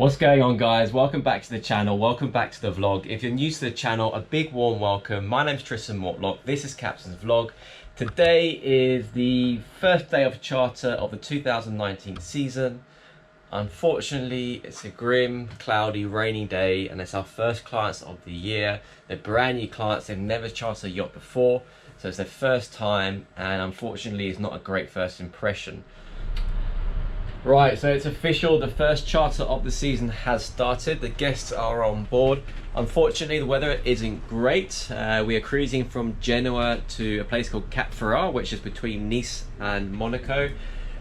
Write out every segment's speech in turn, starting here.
What's going on, guys? Welcome back to the channel, welcome back to the vlog. If you're new to the channel, a big warm welcome. My name's Tristan Mortlock, this is Captain's Vlog. Today is the first day of charter of the 2019 season. Unfortunately, it's a grim, cloudy, rainy day, and it's our first clients of the year. They're brand new clients, they've never chartered a yacht before, so it's their first time, and unfortunately it's not a great first impression. Right, so it's official, the first charter of the season has started. The guests are on board. Unfortunately, the weather isn't great. We are cruising from Genoa to a place called Cap Ferrari, which is between Nice and Monaco.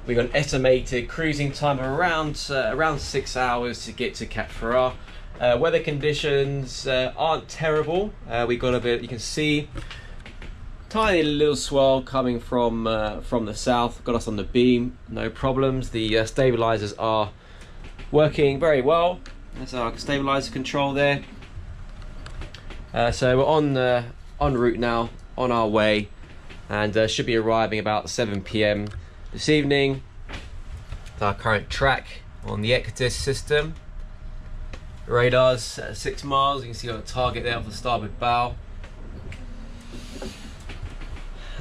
We've got an estimated cruising time of around 6 hours to get to Cap Ferrari. Weather conditions aren't terrible. We got a bit, you can see, tiny little swell coming from the south, got us on the beam, no problems. The stabilizers are working very well. There's our stabilizer control there. So we're en route now, on our way, and should be arriving about 7 PM this evening. It's our current track on the Equitis system. Radars at 6 miles, you can see our target there off the starboard bow.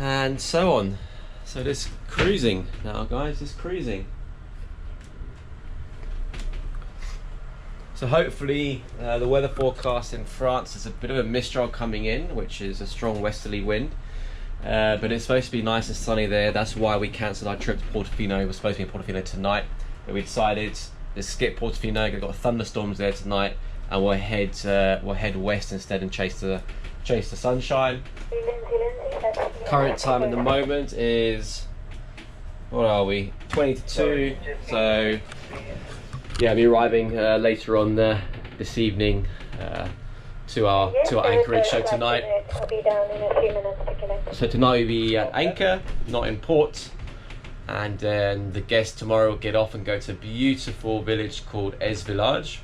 And so on. So just cruising now, guys, just cruising. So hopefully the weather forecast in France is a bit of a mistral coming in, which is a strong westerly wind, but it's supposed to be nice and sunny there. That's why we cancelled our trip to Portofino. We're supposed to be in Portofino tonight, but we decided to skip Portofino. We've got thunderstorms there tonight, and we'll head west instead and chase the sunshine. Current time at the moment is, what are we, 20 to 2, so yeah, I'll be arriving later on this evening to our anchorage. So tonight, we'll be at anchor, not in port, and then the guests tomorrow will get off and go to a beautiful village called Es Village,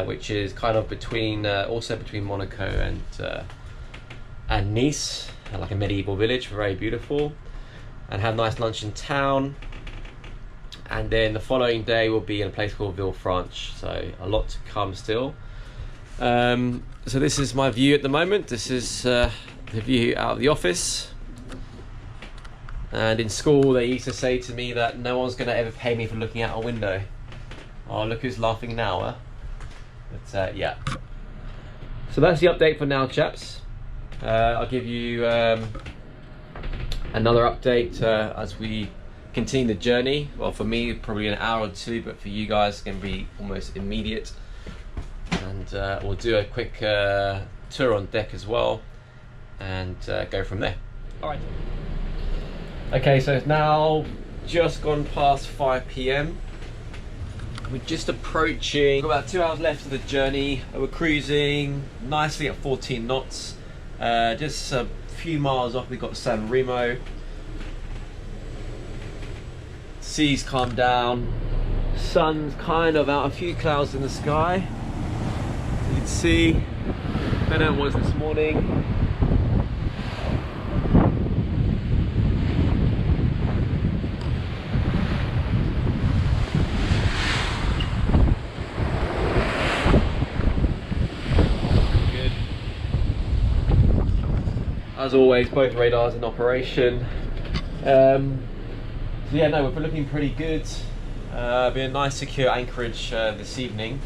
which is kind of between also between Monaco and Nice, like a medieval village, very beautiful, and have a nice lunch in town. And then the following day we'll be in a place called Villefranche, so a lot to come still. So this is my view at the moment. This is the view out of the office. And in school they used to say to me that no one's going to ever pay me for looking out a window. Oh, look who's laughing now, huh? But yeah. So that's the update for now, chaps. I'll give you another update as we continue the journey. Well, for me, probably an hour or two, but for you guys, it's going to be almost immediate. And we'll do a quick tour on deck as well, and go from there. All right. Okay, so it's now just gone past 5 PM. We're just approaching, we've got about 2 hours left of the journey. We're cruising nicely at 14 knots. Just a few miles off, we've got San Remo. Seas calm down, sun's kind of out, a few clouds in the sky. You can see better than it was this morning. As always, both radars in operation. So yeah, no, we're looking pretty good. Be a nice secure anchorage this evening.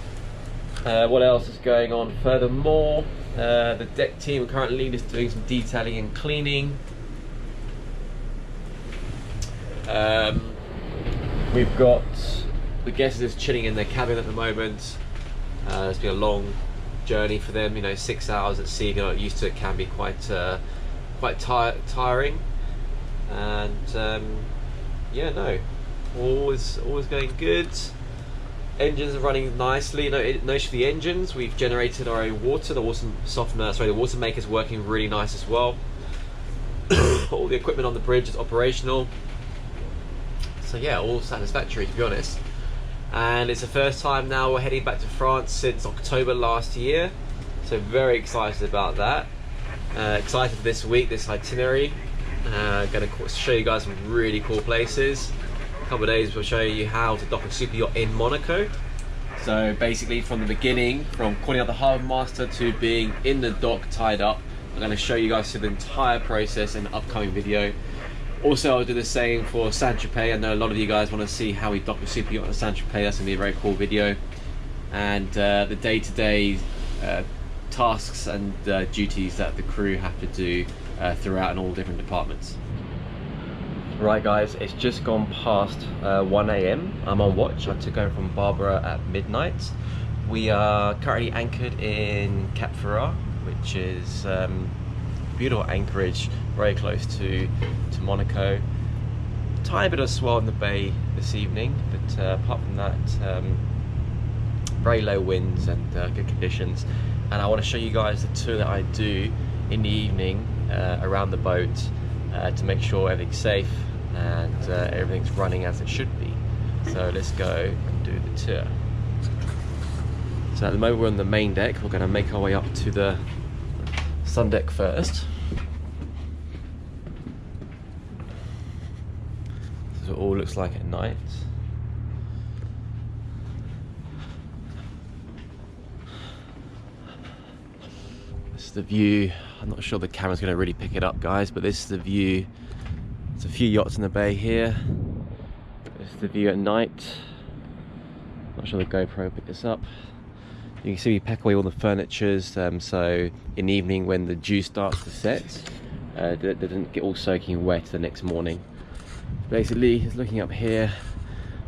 What else is going on? Furthermore, the deck team are currently just doing some detailing and cleaning. We've got the guests just chilling in their cabin at the moment. It's been a long journey for them, you know, 6 hours at sea. They're not used to it, can be quite tiring. And yeah, no, always going good. Engines are running nicely. No issue for the engines. We've generated our own water. The water maker is working really nice as well. All the equipment on the bridge is operational. So yeah, all satisfactory, to be honest. And it's the first time now we're heading back to France since October last year. So very excited about that. Excited for this week, this itinerary. Going to show you guys some really cool places. A couple of days we'll show you how to dock a super yacht in Monaco. So basically from the beginning, from calling out the harbour master to being in the dock tied up, I'm going to show you guys through the entire process in the upcoming video. Also, I'll do the same for San Tropez. I know a lot of you guys want to see how we dock a super yacht on San Tropez. That's going to be a very cool video. And the day-to-day tasks and duties that the crew have to do throughout in all different departments. Right guys, it's just gone past 1 AM. I'm on watch. I took over from Barbara at midnight. We are currently anchored in Cap Ferrat, which is beautiful anchorage, very close to Monaco. Tiny bit of swell in the bay this evening, but apart from that, very low winds and good conditions. And I want to show you guys the tour that I do in the evening around the boat to make sure everything's safe and everything's running as it should be. So let's go and do the tour. So at the moment we're on the main deck. We're going to make our way up to the sun deck first. This is what it all looks like at night. This is the view. I'm not sure the camera's going to really pick it up, guys, but this is the view. There's a few yachts in the bay here. This is the view at night. Not sure the GoPro will pick this up. You can see we pack away all the furnitures, so in the evening when the dew starts to set, they didn't get all soaking wet the next morning. Basically, just looking up here,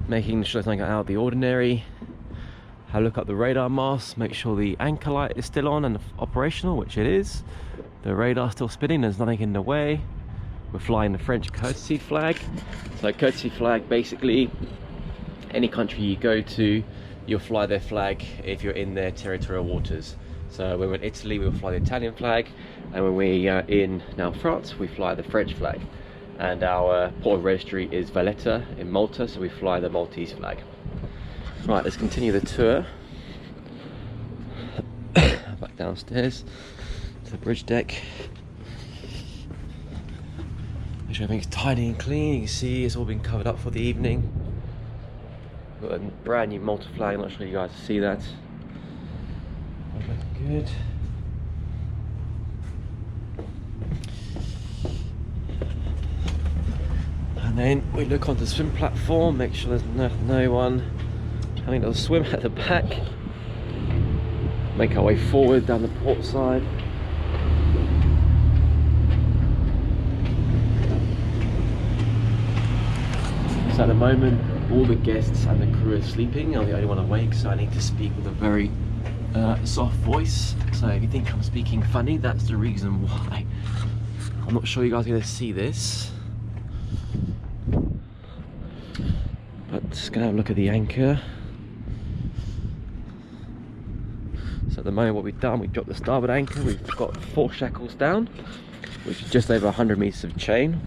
making sure there's nothing out of the ordinary. Have a look up the radar mast, make sure the anchor light is still on and operational, which it is. The radar's still spinning, there's nothing in the way. We're flying the French courtesy flag. So courtesy flag, basically, any country you go to, you'll fly their flag if you're in their territorial waters. So when we're in Italy, we'll fly the Italian flag, and when we are in now France, we fly the French flag. And our port of registry is Valletta in Malta, so we fly the Maltese flag. Right, let's continue the tour. Back downstairs to the bridge deck. Make sure everything's tidy and clean. You can see it's all been covered up for the evening. Got a brand new Malta flag. I'm not sure you guys see that. Looking good. And then we look onto the swim platform, make sure there's no one having a little swim at the back. Make our way forward down the port side. So at the moment, all the guests and the crew are sleeping. I'm the only one awake, so I need to speak with a very soft voice. So if you think I'm speaking funny, that's the reason why. I'm not sure you guys are going to see this, but just going to have a look at the anchor. So at the moment what we've done, we've dropped the starboard anchor. We've got 4 shackles down, which is just over 100 meters of chain.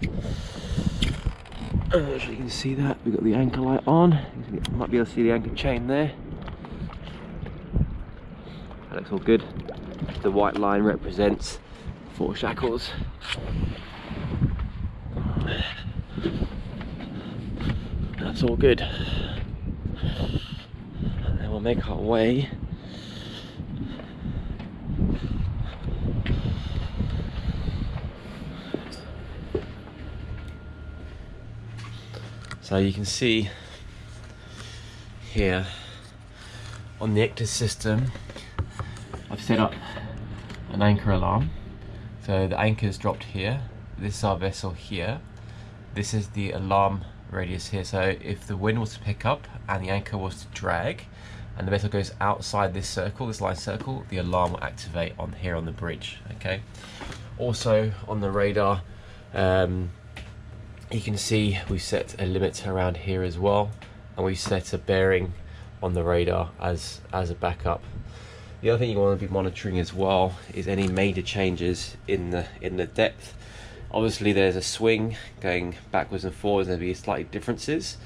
So you can see that we've got the anchor light on. You might be able to see the anchor chain there. That looks all good. The white line represents 4 shackles. That's all good. And then we'll make our way so you can see here on the Ectus system, I've set up an anchor alarm. So the anchor is dropped here. This is our vessel here. This is the alarm radius here. So if the wind was to pick up and the anchor was to drag and the vessel goes outside this circle, this line circle, the alarm will activate on here on the bridge. Okay. Also on the radar, you can see we set a limiter around here as well, and we set a bearing on the radar as a backup. The other thing you want to be monitoring as well is any major changes in the depth. Obviously there's a swing going backwards and forwards, there'll be slightly differences,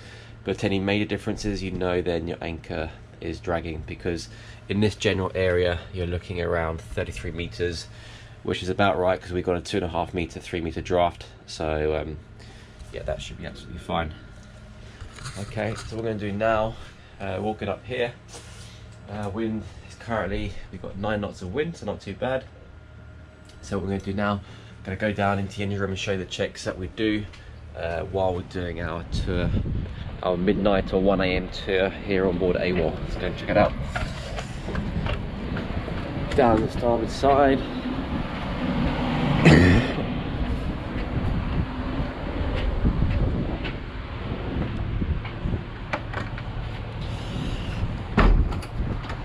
but any major differences, you know then your anchor is dragging, because in this general area you're looking around 33 meters, which is about right because we've got a 2.5 meter, 3 meter draft. So yeah, that should be absolutely fine. Okay, so what we're going to do now, walk it up here. Wind is currently, we've got 9 knots of wind, so not too bad. So what we're going to do now, I'm going to go down into the engine room and show you the checks that we do while we're doing our tour, our midnight or 1 AM tour here on board AWOL. Let's go and check it out. Down the starboard side.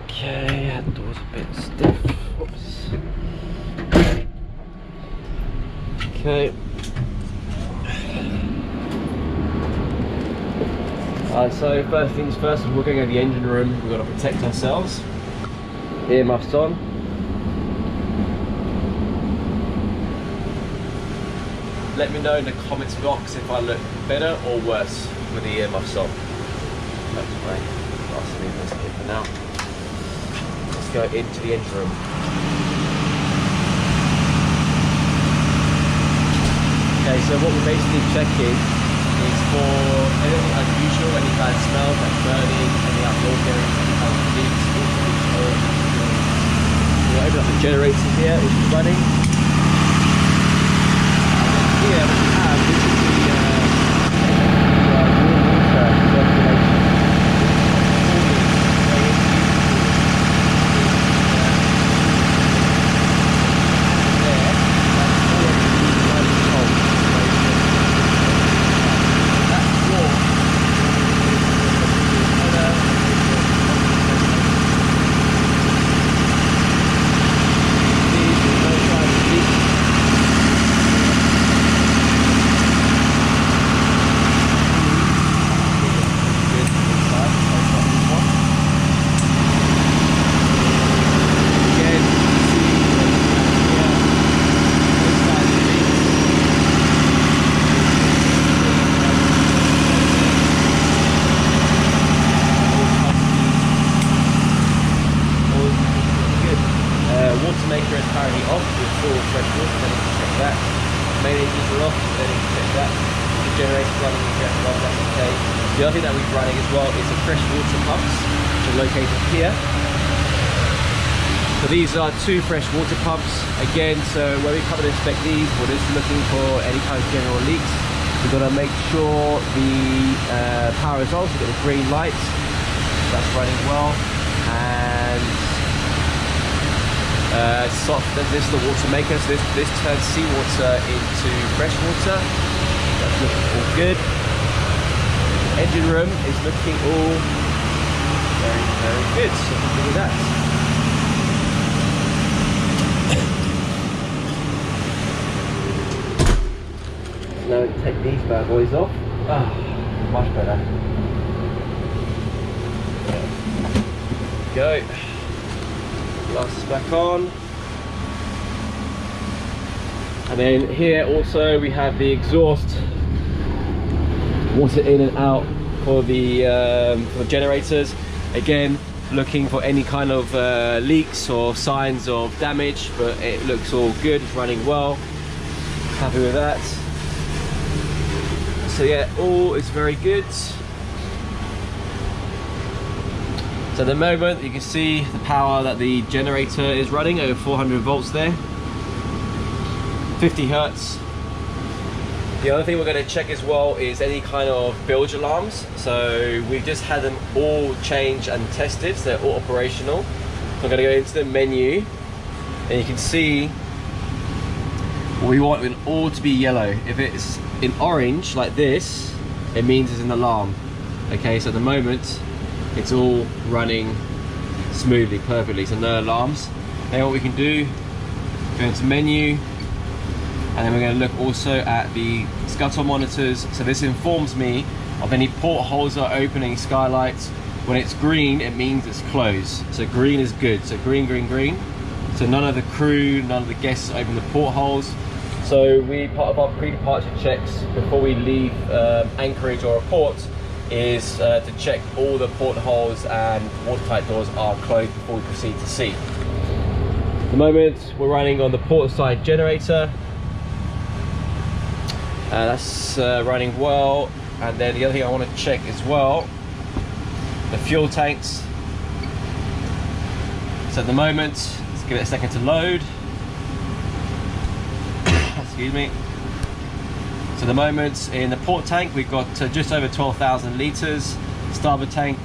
Okay, that door's a bit stiff. Oops. Okay. So first things first, we're going to the engine room. We've got to protect ourselves. Earmuffs on. Let me know in the comments box if I look better or worse with the earmuffs on. That's my last thing for now. Let's go into the engine room. Okay, so what we're basically checking is for anything unusual, any bad smells like burning, any outdoor bearings, any kind of leaks, we'll open up the generator here, which is running. And then here what we have, this is the warm water circulation. Maker is currently off with full fresh water, then you can check that. Main engines are off, then you can check that. The generator's running, you can check it off, that's okay. The other thing that we're running as well is the fresh water pumps, which are located here. So these are 2 fresh water pumps. Again, so when we come and inspect these, we're just looking for any kind of general leaks. We've got to make sure the power is on, so we've got the green light. That's running well. And this is the water maker, so this turns seawater into fresh water. That's looking all good. Engine room is looking all very, very good. So look at that. Now take these bad boys off. Ah, much better. Go. Glasses back on. And then here also we have the exhaust water in and out for the generators. Again, looking for any kind of leaks or signs of damage, but it looks all good, it's running well. Happy with that. So yeah, all is very good. So at the moment you can see the power that the generator is running, over 400 volts there, 50 hertz. The other thing we're going to check as well is any kind of bilge alarms. So we've just had them all changed and tested, so they're all operational. So I'm going to go into the menu and you can see we want it all to be yellow. If it's in orange like this, it means it's an alarm. Okay, so at the moment it's all running smoothly, perfectly, so no alarms. Then what we can do, go into menu, and then we're going to look also at the scuttle monitors. So this informs me of any portholes that are opening, skylights. When it's green, it means it's closed. So green is good, so green, green, green. So none of the crew, none of the guests open the portholes. So part of our pre-departure checks before we leave anchorage or a port is to check all the portholes and watertight doors are closed before we proceed to sea. At the moment we're running on the port side generator. That's running well. And then the other thing I want to check as well, the fuel tanks. So at the moment, let's give it a second to load. Excuse me. So at the moment in the port tank we've got just over 12,000 litres, starboard tank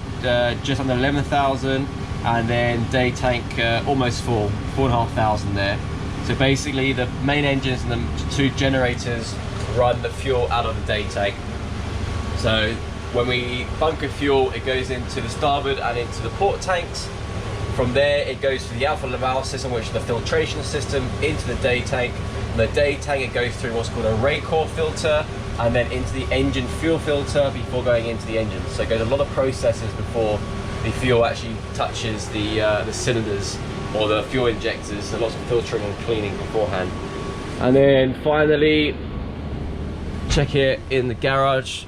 just under 11,000, and then day tank almost full, 4,500 there. So basically the main engines and the two generators run the fuel out of the day tank. So when we bunker fuel, it goes into the starboard and into the port tanks. From there it goes to the alpha valve system, which is the filtration system, into the day tank. From the day tank it goes through what's called a ray core filter, and then into the engine fuel filter before going into the engine. So it goes a lot of processes before the fuel actually touches the cylinders or the fuel injectors. So lots of filtering and cleaning beforehand. And then finally, check it in the garage.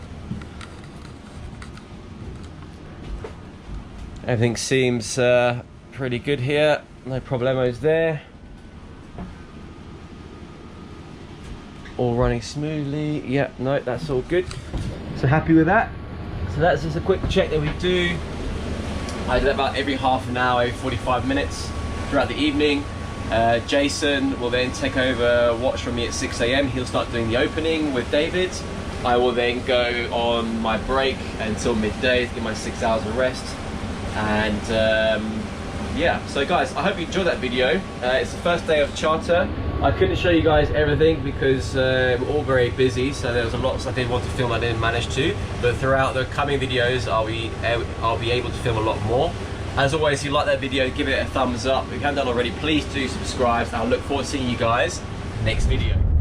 Everything seems pretty good here, no problemos there. All running smoothly. Yeah, no, that's all good. So happy with that. So that's just a quick check that we do. I do that about every half an hour, every 45 minutes throughout the evening. Jason will then take over watch from me at 6 AM. He'll start doing the opening with David. I will then go on my break until midday to get my 6 hours of rest. And yeah, so guys, I hope you enjoyed that video. It's the first day of charter. I couldn't show you guys everything because we're all very busy, so there was a lot I did want to film I didn't manage to, but throughout the coming videos I'll be able to film a lot more. As always, if you like that video, give it a thumbs up. If you haven't done already, please do subscribe, and I look forward to seeing you guys next video.